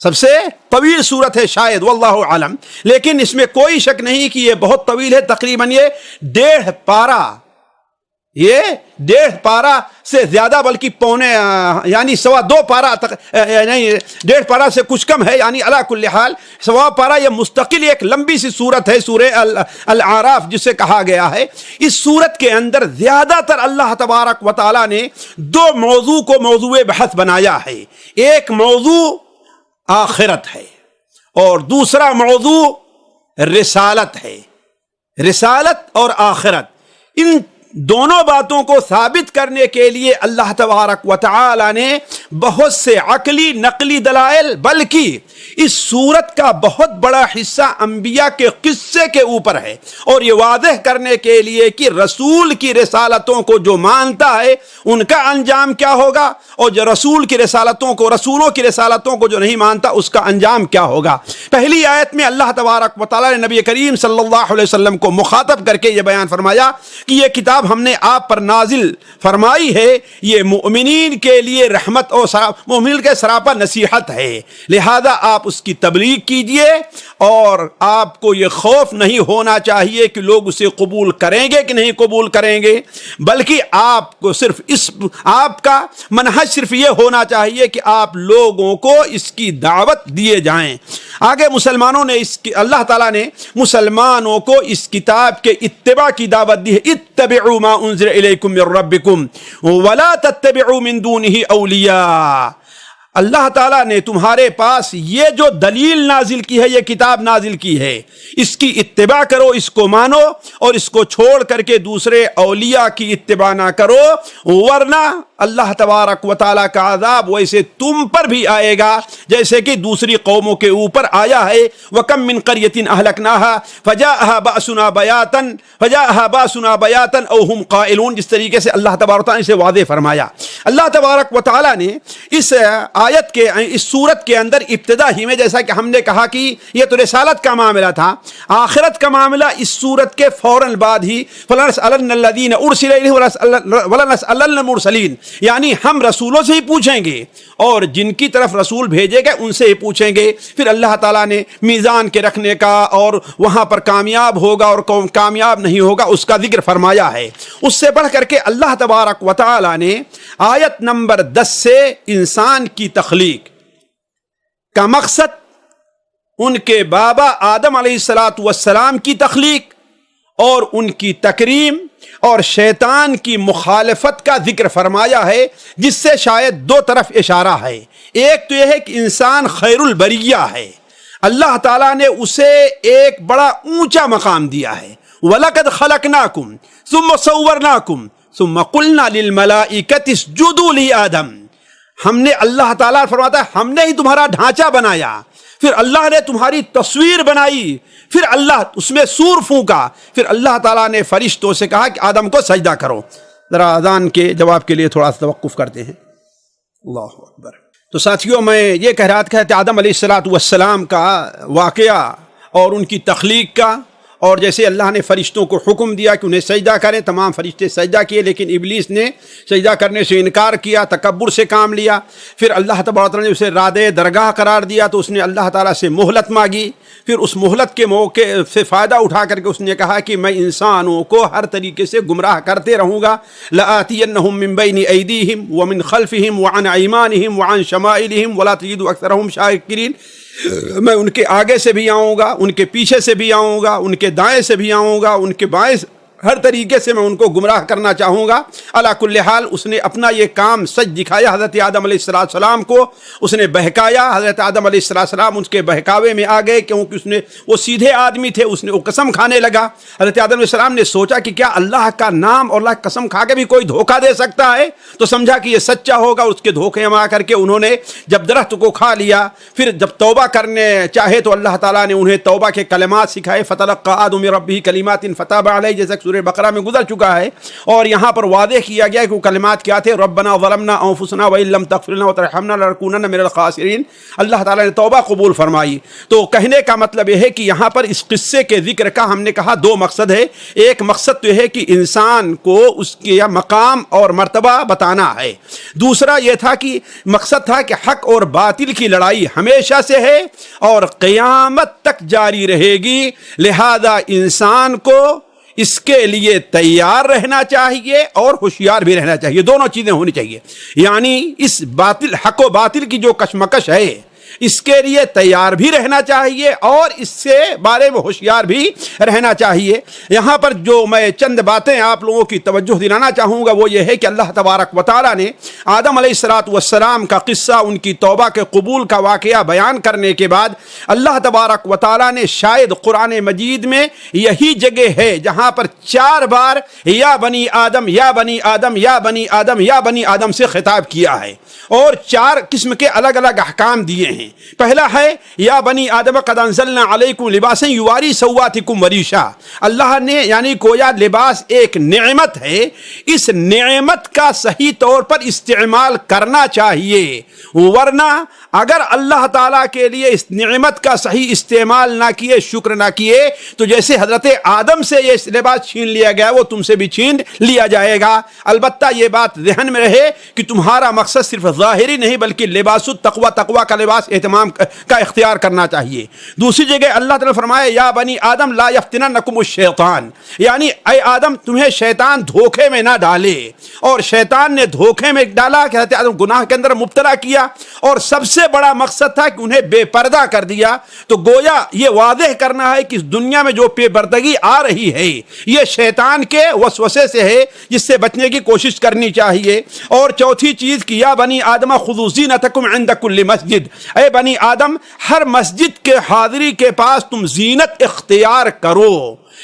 سب سے طویل سورت ہے شاید، واللہ عالم۔ لیکن اس میں کوئی شک نہیں کہ یہ بہت طویل ہے، تقریباً یہ 1.5 پارہ، یہ 1.5 پارہ سے زیادہ، بلکہ پونے یعنی 2.25 پارہ تک، نہیں 1.5 پارہ سے کچھ کم ہے، یعنی علی کل حال 2.25 پارہ یہ مستقل ایک لمبی سی سورت ہے، سورہ الاعراف جسے کہا گیا ہے۔ اس سورت کے اندر زیادہ تر اللہ تبارک و تعالیٰ نے 2 موضوع کو موضوع بحث بنایا ہے۔ ایک موضوع آخرت ہے اور دوسرا موضوع رسالت ہے۔ رسالت اور آخرت، ان دونوں باتوں کو ثابت کرنے کے لیے اللہ تبارک و تعالی نے بہت سے عقلی نقلی دلائل، بلکہ اس سورت کا بہت بڑا حصہ انبیاء کے قصے کے اوپر ہے، اور یہ واضح کرنے کے لیے کہ رسول کی رسالتوں کو جو مانتا ہے ان کا انجام کیا ہوگا، اور جو رسولوں کی رسالتوں کو جو نہیں مانتا اس کا انجام کیا ہوگا۔ پہلی آیت میں اللہ تبارک و تعالی نے نبی کریم صلی اللہ علیہ وسلم کو مخاطب کر کے یہ بیان فرمایا کہ یہ کتاب ہم نے آپ پر نازل فرمائی ہے، یہ مؤمنین کے لیے رحمت مومن کے سراپا نصیحت ہے، لہذا آپ اس کی تبلیغ کیجئے، اور آپ کو یہ خوف نہیں ہونا چاہیے کہ لوگ اسے قبول کریں گے کہ نہیں قبول کریں گے، بلکہ آپ کو صرف آپ کا منہج صرف یہ ہونا چاہیے کہ آپ لوگوں کو اس کی دعوت دیے جائیں۔ آگے مسلمانوں نے اللہ تعالیٰ نے مسلمانوں کو اس کتاب کے اتباع کی دعوت دی ہے، اتبعوا ما انزل الیکم من ربکم ولا تتبعوا من دونہ اولیاء۔ اللہ تعالیٰ نے تمہارے پاس یہ جو دلیل نازل کی ہے، یہ کتاب نازل کی ہے، اس کی اتباع کرو، اس کو مانو، اور اس کو چھوڑ کر کے دوسرے اولیاء کی اتباع نہ کرو، ورنہ اللہ تبارک و تعالیٰ کا عذاب ویسے تم پر بھی آئے گا جیسے کہ دوسری قوموں کے اوپر آیا ہے۔ وَكَم مِّن قَرْيَةٍ أَهْلَكْنَاهَا فَجَاءَهَا بَأْسُنَا بَيَاتًا أَوْ هُمْ قَائِلُونَ، جس طریقے سے اللہ تبارک و تعالیٰ نے اسے واضح فرمایا۔ اللہ تبارک و تعالیٰ نے اس آیت کے اس سورت کے اندر ابتدا ہی میں، جیسا کہ ہم نے کہا کہ یہ تو رسالت کا معاملہ تھا، آخرت کا معاملہ اس سورت کے فوراً بعد ہی فَلَنَسْأَلَنَّ الَّذِينَ أُرْسِلَ إِلَيْهِمْ وَلَنَسْأَلَنَّ الْمُرْسَلِينَ، یعنی ہم رسولوں سے ہی پوچھیں گے اور جن کی طرف رسول بھیجے گئے ان سے ہی پوچھیں گے۔ پھر اللہ تعالیٰ نے میزان کے رکھنے کا اور وہاں پر کامیاب ہوگا اور کون کامیاب نہیں ہوگا اس کا ذکر فرمایا ہے۔ اس سے بڑھ کر کے اللہ تبارک و تعالیٰ نے آیت نمبر 10 سے انسان کی تخلیق کا مقصد ان کے بابا آدم علیہ السلام کی تخلیق اور ان کی تکریم اور شیطان کی مخالفت کا ذکر فرمایا ہے، جس سے شاید دو طرف اشارہ ہے۔ ایک تو یہ ہے کہ انسان خیر البریہ ہے، اللہ تعالیٰ نے اسے ایک بڑا اونچا مقام دیا ہے۔ وَلَقَدْ خَلَقْنَاكُمْ ثُمَّ صَوَّرْنَاكُمْ ثُمَّ قُلْنَا لِلْمَلَائِكَةِ اسْجُدُوا لِآدَمَ، ہم نے، اللہ تعالیٰ فرماتا ہے، ہم نے ہی تمہارا ڈھانچہ بنایا، پھر اللہ نے تمہاری تصویر بنائی، پھر اللہ اس میں سور پھونکا، پھر اللہ تعالیٰ نے فرشتوں سے کہا کہ آدم کو سجدہ کرو۔ ذرا اذان کے جواب کے لیے تھوڑا سا توقف کرتے ہیں۔ اللہ اکبر۔ تو ساتھیوں، میں یہ کہہ رہا تھا کہ آدم علیہ السلام کا واقعہ اور ان کی تخلیق کا، اور جیسے اللہ نے فرشتوں کو حکم دیا کہ انہیں سجدہ کریں، تمام فرشتے سجدہ کیے، لیکن ابلیس نے سجدہ کرنے سے انکار کیا، تکبر سے کام لیا۔ پھر اللہ تبارک و تعالیٰ نے اسے رادِ درگاہ قرار دیا تو اس نے اللہ تعالیٰ سے مہلت مانگی۔ پھر اس مہلت کے موقع سے فائدہ اٹھا کر کے اس نے کہا کہ میں انسانوں کو ہر طریقے سے گمراہ کرتے رہوں گا، لَآتِيَنَّهُم مِّن بَيْنِ أَيْدِيهِمْ وَمِنْ خَلْفِهِمْ وَعَنْ أَيْمَانِهِمْ وَعَنْ شَمَائِلِهِمْ وَلَا تَجِدُ أَكْثَرَهُمْ شَاكِرِينَ، میں ان کے آگے سے بھی آؤں گا، ان کے پیچھے سے بھی آؤں گا، ان کے دائیں سے بھی آؤں گا، ان کے بائیں، ہر طریقے سے میں ان کو گمراہ کرنا چاہوں گا۔ علا کل حال اس نے اپنا یہ کام سچ دکھایا، حضرت آدم علیہ السلام کو اس نے بہکایا۔ حضرت آدم علیہ السلام اس کے بہکاوے میں آ گئے، کیونکہ وہ سیدھے آدمی تھے، وہ قسم کھانے لگا۔ حضرت آدم علیہ السلام نے سوچا کہ کیا اللہ کا نام اور اللہ کی قسم کھا کے بھی کوئی دھوکہ دے سکتا ہے، تو سمجھا کہ یہ سچا ہوگا، اس کے دھوکے میں آ کر کے انہوں نے جب درخت کو کھا لیا، پھر جب توبہ کرنے چاہے تو اللہ تعالیٰ نے انہیں توبہ کے کلمات سکھائے، فَتَلَقَّىٰ آدَمُ مِن رَبِّهِ كَلِمَاتٍ فَتَابَ عَلَيْهِ، جیسا سورہ بقرہ میں گزر چکا ہے، اور یہاں پر واضح کیا گیا کہ وہ کلمات کیا تھے، ربنا ظلمنا انفسنا وان لم تغفر لنا وترحمنا لنكونن من الخاسرین۔ اللہ تعالیٰ نے توبہ قبول فرمائی۔ تو کہنے کا مطلب یہ ہے کہ یہاں پر اس قصے کے ذکر کا ہم نے کہا دو مقصد ہے۔ ایک مقصد تو یہ ہے کہ انسان کو اس کے مقام اور مرتبہ بتانا ہے، دوسرا یہ تھا کہ مقصد تھا کہ حق اور باطل کی لڑائی ہمیشہ سے ہے اور قیامت تک جاری رہے گی، لہذا انسان کو اس کے لیے تیار رہنا چاہیے اور ہوشیار بھی رہنا چاہیے، دونوں چیزیں ہونی چاہیے۔ یعنی اس حق و باطل کی جو کشمکش ہے، اس کے لیے تیار بھی رہنا چاہیے اور اس سے بارے میں ہوشیار بھی رہنا چاہیے۔ یہاں پر جو میں چند باتیں آپ لوگوں کی توجہ دلانا چاہوں گا وہ یہ ہے کہ اللہ تبارک و تعالیٰ نے آدم علیہ السلام کا قصہ، ان کی توبہ کے قبول کا واقعہ بیان کرنے کے بعد اللہ تبارک و تعالیٰ نے شاید قرآن مجید میں یہی جگہ ہے جہاں پر 4 بار یا بنی آدم یا بنی آدم یا بنی آدم یا بنی آدم سے خطاب کیا ہے، اور 4 قسم کے الگ الگ احکام دیے ہیں۔ پہلا ہے یا بنی آدم قد انزلنا علیکم لباسا یواری سواتکم وریشا، اللہ نے یعنی گویا لباس ایک نعمت ہے، اس نعمت کا صحیح طور پر استعمال کرنا چاہیے، ورنہ اگر اللہ تعالیٰ کے لیے اس نعمت کا صحیح استعمال نہ کیے، شکر نہ کیے، تو جیسے حضرت آدم سے یہ لباس چھین لیا گیا وہ تم سے بھی چھین لیا جائے گا۔ البتہ یہ بات ذہن میں رہے کہ تمہارا مقصد صرف ظاہری نہیں بلکہ لباس التقوی، تقوی کا لباس اہتمام کا اختیار کرنا چاہیے۔ دوسری جگہ اللہ تعالیٰ نے فرمایا یا بنی آدم لا یفتننکم الشیطان، یعنی اے آدم تمہیں شیطان دھوکے میں نہ ڈالے، اور شیطان نے دھوکے میں ڈالا کہ حضرت آدم گناہ کے اندر مبتلا کیا، اور سب سے بڑا مقصد تھا کہ انہیں بے پردہ کر دیا۔ تو گویا یہ واضح کرنا ہے کہ اس دنیا میں جو بے پردگی آ رہی ہے یہ شیطان کے وسوسے سے ہے، جس سے بچنے کی کوشش کرنی چاہیے۔ اور چوتھی چیز کہ یا بنی آدم خذوا زینتکم عند کل مسجد، اے بنی آدم ہر مسجد کے حاضری کے پاس تم زینت اختیار کرو۔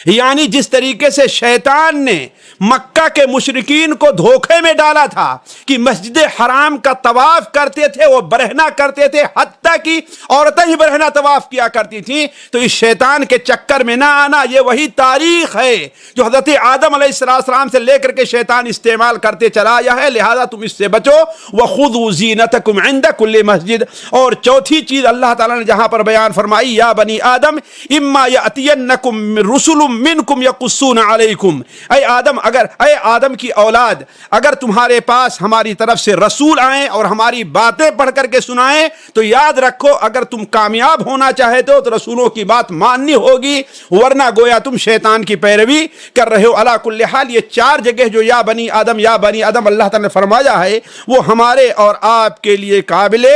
یعنی جس طریقے سے شیطان نے مکہ کے مشرکین کو دھوکے میں ڈالا تھا کہ مسجد حرام کا طواف کرتے تھے وہ برہنہ کرتے تھے، حتیٰ کہ عورتیں ہی برہنہ طواف کیا کرتی تھیں، تو اس شیطان کے چکر میں نہ آنا۔ یہ وہی تاریخ ہے جو حضرت آدم علیہ السلام سے لے کر کے شیطان استعمال کرتے چلا آیا ہے، لہذا تم اس سے بچو۔ وَخُذُوا زِينَتَكُمْ عِنْدَ كُلِّ مسجد۔ اور چوتھی چیز اللہ تعالیٰ نے جہاں پر بیان فرمائی یا بنی آدم اما یأتینکم رسل منکم یقصون علیکم، اے آدم کی اولاد، اگر تمہارے پاس ہماری طرف سے رسول آئیں اور ہماری باتیں پڑھ کر کے سنائیں تو یاد رکھو اگر تم کامیاب ہونا چاہتے ہو تو رسولوں کی بات ماننی ہوگی، ورنہ گویا تم شیطان کی پیروی کر رہے ہو۔ علی کل حال یہ چار جگہ جو یا بنی آدم اللہ تعالیٰ نے فرمایا ہے وہ ہمارے اور آپ کے لیے قابل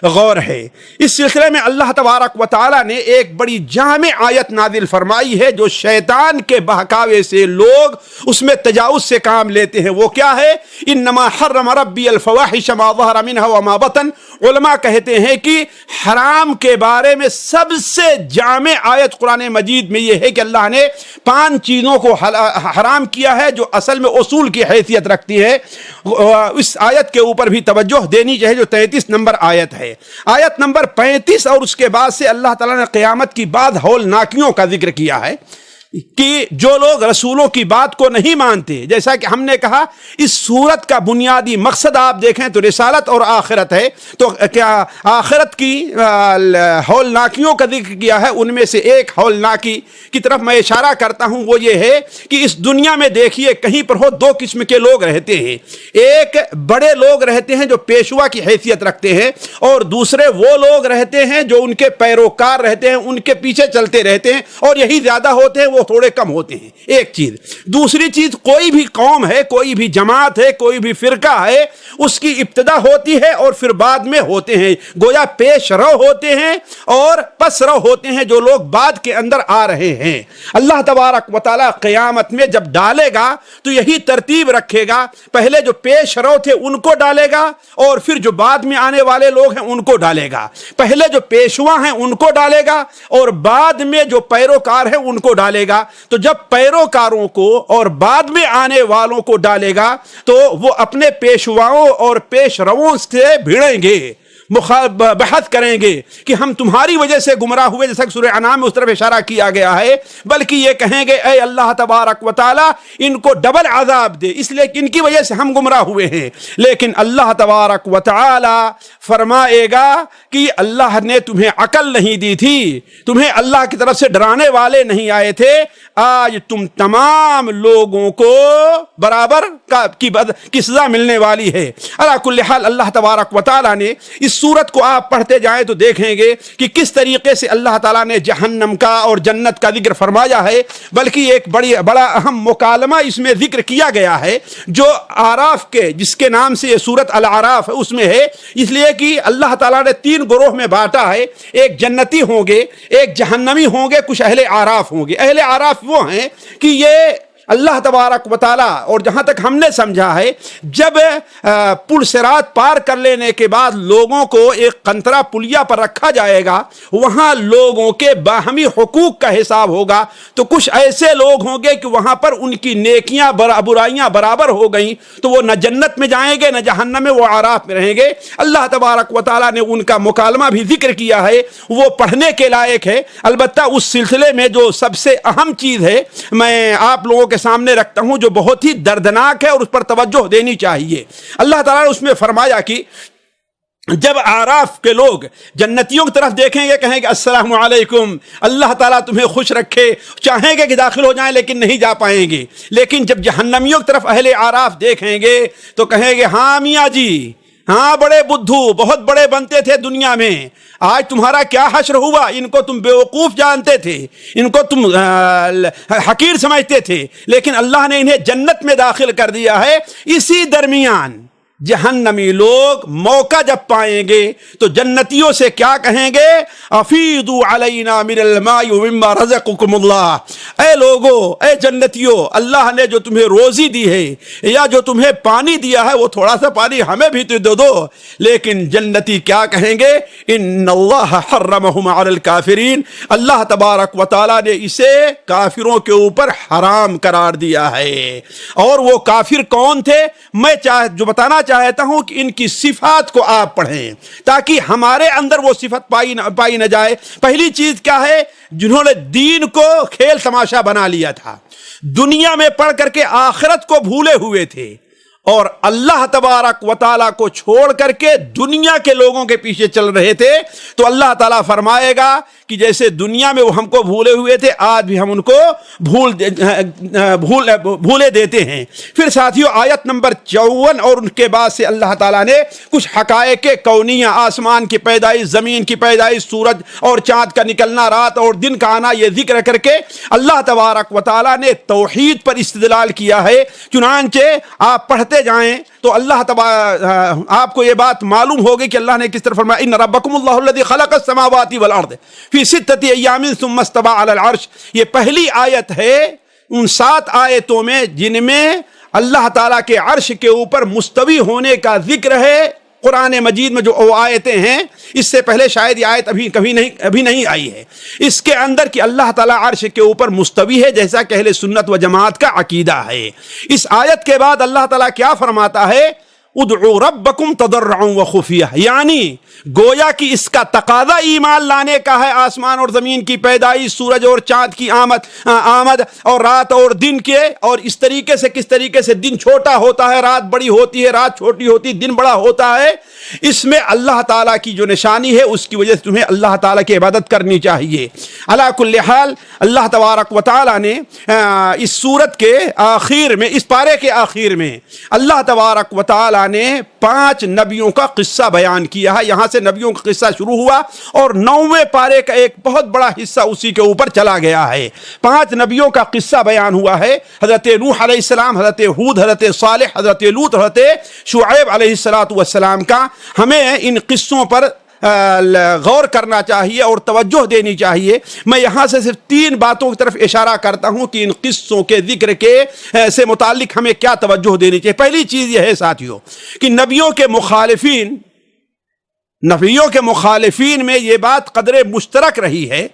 غور ہے۔ اس سلسلے میں اللہ تبارک و تعالیٰ نے ایک بڑی جامع آیت نازل فرمائی ہے جو شیطان کے بہکاوے سے لوگ اس میں تجاوز سے کام لیتے ہیں۔ وہ کیا ہے؟ انما حرم ربی الفواحش ما ظہر منها وما بطن۔ علماء کہتے ہیں کہ حرام کے بارے میں سب سے جامع آیت قرآن مجید میں یہ ہے کہ اللہ نے 5 چیزوں کو حرام کیا ہے جو اصل میں اصول کی حیثیت رکھتی ہے۔ اس آیت کے اوپر بھی توجہ دینی چاہیے جو 33 نمبر آیت ہے۔ آیت نمبر 35 اور اس کے بعد سے اللہ تعالیٰ نے قیامت کی بعد ہولناکیوں کا ذکر کیا ہے کہ جو لوگ رسولوں کی بات کو نہیں مانتے، جیسا کہ ہم نے کہا اس سورت کا بنیادی مقصد آپ دیکھیں تو رسالت اور آخرت ہے، تو کیا آخرت کی ہولناکیوں کا ذکر کیا ہے۔ ان میں سے ایک ہولناکی کی طرف میں اشارہ کرتا ہوں، وہ یہ ہے کہ اس دنیا میں دیکھیے کہیں پر ہو 2 قسم کے لوگ رہتے ہیں۔ ایک بڑے لوگ رہتے ہیں جو پیشوا کی حیثیت رکھتے ہیں، اور دوسرے وہ لوگ رہتے ہیں جو ان کے پیروکار رہتے ہیں، ان کے پیچھے چلتے رہتے ہیں، اور یہی زیادہ ہوتے ہیں، وہ تھوڑے کم ہوتے ہیں۔ ایک چیز۔ دوسری چیز، کوئی بھی قوم ہے، کوئی بھی جماعت ہے، کوئی بھی فرقہ ہے، اس کی ابتدا ہوتی ہے اور پھر بعد میں ہوتے ہیں، گویا پیش رو ہوتے ہیں اور پس رو ہوتے ہیں جو لوگ بعد کے اندر آ رہے ہیں۔ اللہ تبارک و تعالیٰ قیامت میں جب ڈالے گا تو یہی ترتیب رکھے گا، پہلے جو پیش رو تھے ان کو ڈالے گا اور پھر جو بعد میں آنے والے لوگ ہیں ان کو ڈالے گا۔ پہلے جو پیشوا ہیں ان کو ڈالے گا اور بعد میں جو پیروکار ہیں ان کو ڈالے گا۔ تو جب پیروکاروں کو اور بعد میں آنے والوں کو ڈالے گا تو وہ اپنے پیشواؤں اور پیش رووں سے بھیڑیں گے، بحث کریں گے کہ ہم تمہاری وجہ سے گمراہ ہوئے، جیسا کہ سورہ انعام میں اس طرف اشارہ کیا گیا ہے، بلکہ یہ کہیں گے اے اللہ تبارک و تعالی ان کو ڈبل عذاب دے، اس لیے کہ ان کی وجہ سے ہم گمراہ ہوئے ہیں۔ لیکن اللہ تبارک و تعالی فرمائے گا کہ اللہ نے تمہیں عقل نہیں دی تھی، تمہیں اللہ کی طرف سے ڈرانے والے نہیں آئے تھے، آج تم تمام لوگوں کو برابر کی سزا ملنے والی ہے۔ علی کل حال اللہ تبارک و تعالی نے اس سورت کو آپ پڑھتے جائیں تو دیکھیں گے کہ کس طریقے سے اللہ تعالیٰ نے جہنم کا اور جنت کا ذکر فرمایا ہے، بلکہ ایک بڑا اہم مکالمہ اس میں ذکر کیا گیا ہے جو اعراف کے، جس کے نام سے یہ سورت الاعراف اس میں ہے، اس لیے کہ اللہ تعالیٰ نے 3 گروہ میں بانٹا ہے، ایک جنتی ہوں گے، ایک جہنمی ہوں گے، کچھ اہل اعراف ہوں گے۔ اہل اعراف وہ ہیں کہ یہ اللہ تبارک و تعالیٰ، اور جہاں تک ہم نے سمجھا ہے، جب پل صراط پار کر لینے کے بعد لوگوں کو ایک قنطرہ پلیا پر رکھا جائے گا، وہاں لوگوں کے باہمی حقوق کا حساب ہوگا، تو کچھ ایسے لوگ ہوں گے کہ وہاں پر ان کی نیکیاں برائیاں برابر ہو گئیں، تو وہ نہ جنت میں جائیں گے نہ جہنم میں، وہ اعراف میں رہیں گے۔ اللہ تبارک و تعالیٰ نے ان کا مکالمہ بھی ذکر کیا ہے، وہ پڑھنے کے لائق ہے۔ البتہ اس سلسلے میں جو سب سے اہم چیز ہے میں آپ لوگوں کے سامنے رکھتا ہوں جو بہت ہی دردناک ہے اور اس پر توجہ دینی چاہیے۔ اللہ تعالیٰ نے اس میں فرمایا کہ جب اعراف کے لوگ جنتیوں کی طرف دیکھیں گے کہیں گے السلام علیکم، اللہ تعالیٰ تمہیں خوش رکھے، چاہیں گے کہ داخل ہو جائیں لیکن نہیں جا پائیں گے۔ لیکن جب جہنمیوں کی طرف اہل اعراف دیکھیں گے تو کہیں گے ہاں میاں جی، ہاں بڑے بدھو بہت بڑے بنتے تھے دنیا میں، آج تمہارا کیا حشر ہوا؟ ان کو تم بیوقوف جانتے تھے، ان کو تم حقیر سمجھتے تھے، لیکن اللہ نے انہیں جنت میں داخل کر دیا ہے۔ اسی درمیان جہنمی لوگ موقع جب پائیں گے تو جنتیوں سے کیا کہیں گے؟ افیضوا علینا من الماء مما رزقکم اللہ، اے لوگو، اے جنتیوں، اللہ نے جو تمہیں روزی دی ہے یا جو تمہیں پانی دیا ہے وہ تھوڑا سا پانی ہمیں بھی تو دے دو۔ لیکن جنتی کیا کہیں گے؟ ان اللہ حرمہم علی الکافرین، اللہ تبارک و تعالی نے اسے کافروں کے اوپر حرام قرار دیا ہے۔ اور وہ کافر کون تھے؟ میں جو بتانا چاہتا ہوں کہ ان کی صفات کو آپ پڑھیں تاکہ ہمارے اندر وہ صفت پائی نہ جائے۔ پہلی چیز کیا ہے؟ جنہوں نے دین کو کھیل تماشا بنا لیا تھا، دنیا میں پڑھ کر کے آخرت کو بھولے ہوئے تھے، اور اللہ تبارک و تعالیٰ کو چھوڑ کر کے دنیا کے لوگوں کے پیچھے چل رہے تھے۔ تو اللہ تعالیٰ فرمائے گا کہ جیسے دنیا میں وہ ہم کو بھولے ہوئے تھے، آج بھی ہم ان کو بھولے دیتے ہیں۔ پھر ساتھیو آیت نمبر 54 اور ان کے بعد سے اللہ تعالیٰ نے کچھ حقائق کونیہ، آسمان کی پیدائش، زمین کی پیدائش، سورج اور چاند کا نکلنا، رات اور دن کا آنا، یہ ذکر کر کے اللہ تبارک و تعالیٰ نے توحید پر استدلال کیا ہے۔ چنانچہ آپ پڑھتے جائیں تو آپ کو یہ بات معلوم ہوگی کہ اللہ نے کس طرح فرمایا ان ربکم اللہ الذی خلق السماوات والارض فی ستۃ ایام ثم استوى علی العرش۔ یہ پہلی آیت ہے ان 7 آیتوں میں جن میں اللہ تعالیٰ کے عرش کے اوپر مستوی ہونے کا ذکر ہے۔ قرآن مجید میں جو آیتیں ہیں، اس سے پہلے شاید یہ آیت ابھی نہیں آئی ہے، اس کے اندر کہ اللہ تعالیٰ عرش کے اوپر مستوی ہے، جیسا کہ اہل سنت و جماعت کا عقیدہ ہے۔ اس آیت کے بعد اللہ تعالیٰ کیا فرماتا ہے؟ ادعوا ربکم تضرعا وخفیہ، یعنی گویا کہ اس کا تقاضا ایمان لانے کا ہے، آسمان اور زمین کی پیدائش، سورج اور چاند کی آمد اور رات اور دن کے، اور اس طریقے سے کس طریقے سے دن چھوٹا ہوتا ہے، رات بڑی ہوتی ہے، رات چھوٹی ہوتی ہے، دن بڑا ہوتا ہے۔ اس میں اللہ تعالیٰ کی جو نشانی ہے اس کی وجہ سے تمہیں اللہ تعالیٰ کی عبادت کرنی چاہیے۔ علی کل حال اللہ تبارک و تعالیٰ نے اس سورت کے آخر میں، اس پارے کے آخر میں اللہ تبارک و تعالیٰ نے 5 نبیوں کا قصہ بیان کیا ہے۔ یہاں سے نبیوں کا قصہ شروع ہوا اور 9ویں پارے کا ایک بہت بڑا حصہ اسی کے اوپر چلا گیا ہے۔ 5 نبیوں کا قصہ بیان ہوا ہے، حضرت نوح علیہ السلام، حضرت ہود، حضرت صالح، حضرت لوط، حضرت شعیب علیہ السلام کا۔ ہمیں ان قصوں پر غور کرنا چاہیے اور توجہ دینی چاہیے۔ میں یہاں سے صرف 3 باتوں کی طرف اشارہ کرتا ہوں کہ ان قصوں کے ذکر کے سے متعلق ہمیں کیا توجہ دینی چاہیے۔ پہلی چیز یہ ہے ساتھیوں کہ نبیوں کے مخالفین میں یہ بات قدر مشترک رہی ہے،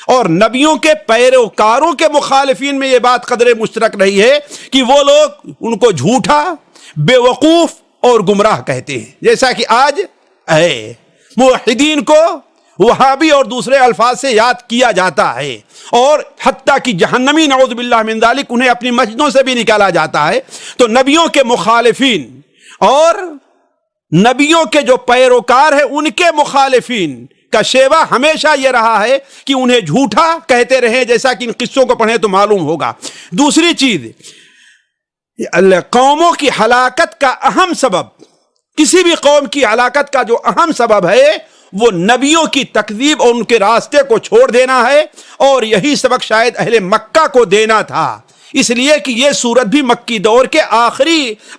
اور نبیوں کے پیروکاروں کے مخالفین میں یہ بات قدر مشترک رہی ہے کہ وہ لوگ ان کو جھوٹا، بیوقوف اور گمراہ کہتے ہیں، جیسا کہ آج ہے موحدین کو وہابی اور دوسرے الفاظ سے یاد کیا جاتا ہے، اور حتیٰ کہ جہنمی نعوذ باللہ من ذالک انہیں اپنی مسجدوں سے بھی نکالا جاتا ہے۔ تو نبیوں کے مخالفین اور نبیوں کے جو پیروکار ہیں ان کے مخالفین کا شیوہ ہمیشہ یہ رہا ہے کہ انہیں جھوٹا کہتے رہے، جیسا کہ ان قصوں کو پڑھیں تو معلوم ہوگا۔ دوسری چیز، قوموں کی ہلاکت کا اہم سبب، کسی بھی قوم کی ہلاکت کا جو اہم سبب ہے وہ نبیوں کی تکذیب اور ان کے راستے کو چھوڑ دینا ہے، اور یہی سبق شاید اہل مکہ کو دینا تھا، اس لیے کہ یہ سورت بھی مکی دور کے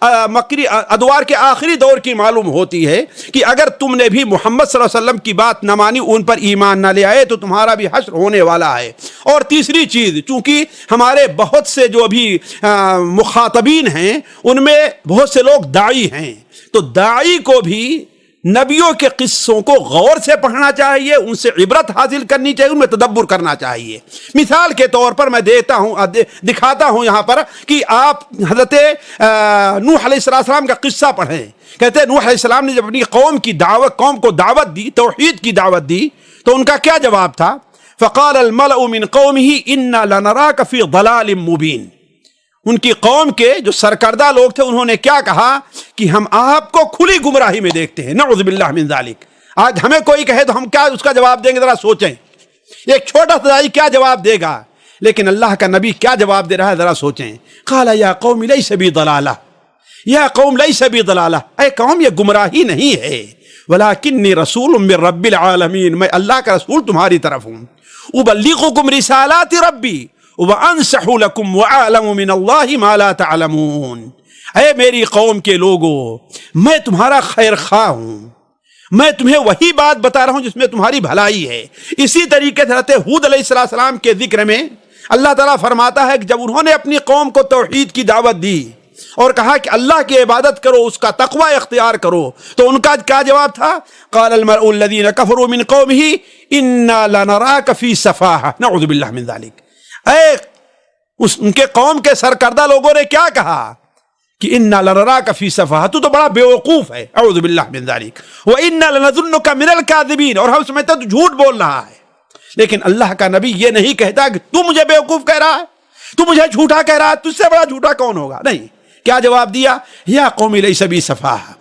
ادوار کے آخری دور کی معلوم ہوتی ہے کہ اگر تم نے بھی محمد صلی اللہ علیہ وسلم کی بات نہ مانی، ان پر ایمان نہ لے آئے تو تمہارا بھی حشر ہونے والا ہے۔ اور تیسری چیز، چونکہ ہمارے بہت سے جو ابھی مخاطبین ہیں ان میں بہت سے لوگ داعی ہیں، تو داعی کو بھی نبیوں کے قصوں کو غور سے پڑھنا چاہیے، ان سے عبرت حاصل کرنی چاہیے، ان میں تدبر کرنا چاہیے۔ مثال کے طور پر میں دکھاتا ہوں یہاں پر کہ آپ حضرت نوح علیہ السلام کا قصہ پڑھیں۔ کہتے ہیں نوح علیہ السلام نے جب اپنی قوم کو دعوت دی، توحید کی دعوت دی، تو ان کا کیا جواب تھا؟ فقال الملأ من قومه انا لنراك في ضلال مبين۔ ان کی قوم کے جو سرکردہ لوگ تھے انہوں نے کیا کہا کہ ہم آپ کو کھلی گمراہی میں دیکھتے ہیں، نعوذ باللہ من ذالک۔ آج ہمیں کوئی کہے تو ہم کیا اس کا جواب دیں گے؟ ذرا سوچیں، ایک چھوٹا سا داعی کیا جواب دے گا، لیکن اللہ کا نبی کیا جواب دے رہا ہے، ذرا سوچیں۔ قال یا قوم لیس بی ضلالہ، یا قوم لیس بی ضلالہ، اے قوم یہ گمراہی نہیں ہے، ولکنی رسول من رب العالمین، میں اللہ کا رسول تمہاری طرف ہوں، ابلغکم رسالات ربی وانصح لکم وعالم من اللہ ما لا تعلمون۔ اے میری قوم کے لوگوں، میں تمہارا خیر خواہ ہوں، میں تمہیں وہی بات بتا رہا ہوں جس میں تمہاری بھلائی ہے۔ اسی طریقے سے حضرت ہود علیہ السلام کے ذکر میں اللہ تعالیٰ فرماتا ہے کہ جب انہوں نے اپنی قوم کو توحید کی دعوت دی اور کہا کہ اللہ کی عبادت کرو، اس کا تقوی اختیار کرو، تو ان کا کیا جواب تھا؟ قال المرء الذین کفروا من قومہ انا لنراک فی سفاہہ، نعوذ باللہ من ذلک۔ ان کے قوم کے سرکردہ لوگوں نے کیا کہا کہ انا لنراک فی سفاہہ، تو بڑا بیوقوف ہے، اعوذ باللہ من ذلک، وانا لنظنک من الکاذبین، اور ہم سمجھتے تو جھوٹ بول رہا ہے۔ لیکن اللہ کا نبی یہ نہیں کہتا کہ تو مجھے بیوقوف کہہ رہا ہے، تو مجھے جھوٹا کہہ رہا ہے، تجھ سے بڑا جھوٹا کون ہوگا؟ نہیں، کیا جواب دیا؟ یا قوم لیس بی سفاہہ،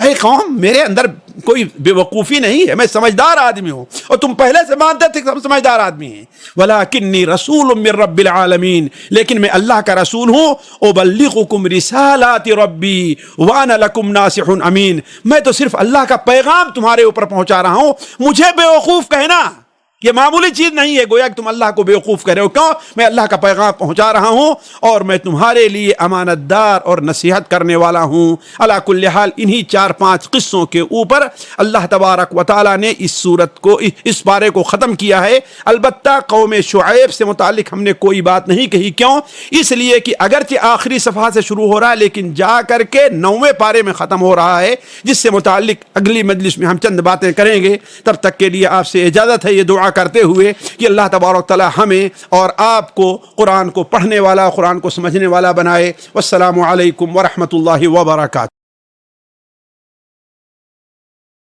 اے قوم میرے اندر کوئی بے وقوفی نہیں ہے، میں سمجھدار آدمی ہوں، اور تم پہلے سے مانتے تھے کہ ہم سمجھدار آدمی ہیں۔ وَلَكِنِّي رَسُولٌ مِّن رَبِّ الْعَالَمِينَ، لیکن میں اللہ کا رسول ہوں، أُبَلِّغُكُمْ رِسَالَاتِ رَبِّي وَأَنَا لَكُمْ نَاصِحٌ أَمِينٌ، میں تو صرف اللہ کا پیغام تمہارے اوپر پہنچا رہا ہوں، مجھے بے وقوف کہنا یہ معمولی چیز نہیں ہے، گویا کہ تم اللہ کو بیوقوف کہہ رہے ہو۔ کیوں؟ میں اللہ کا پیغام پہنچا رہا ہوں اور میں تمہارے لیے امانت دار اور نصیحت کرنے والا ہوں۔ علی کل حال انہی 4-5 قصوں کے اوپر اللہ تبارک و تعالیٰ نے اس سورت کو، اس پارے کو ختم کیا ہے۔ البتہ قوم شعیب سے متعلق ہم نے کوئی بات نہیں کہی، کیوں؟ اس لیے کہ اگرچہ آخری صفحہ سے شروع ہو رہا ہے لیکن جا کر کے 9ویں پارے میں ختم ہو رہا ہے، جس سے متعلق اگلی مجلس میں ہم چند باتیں کریں گے۔ تب تک کے لیے آپ سے اجازت ہے، یہ دعا کرتے ہوئے کہ اللہ تبارک تعالی ہمیں اور آپ کو قرآن کو پڑھنے والا، قرآن کو سمجھنے والا بنائے۔ والسلام علیکم ورحمۃ اللہ وبرکاتہ۔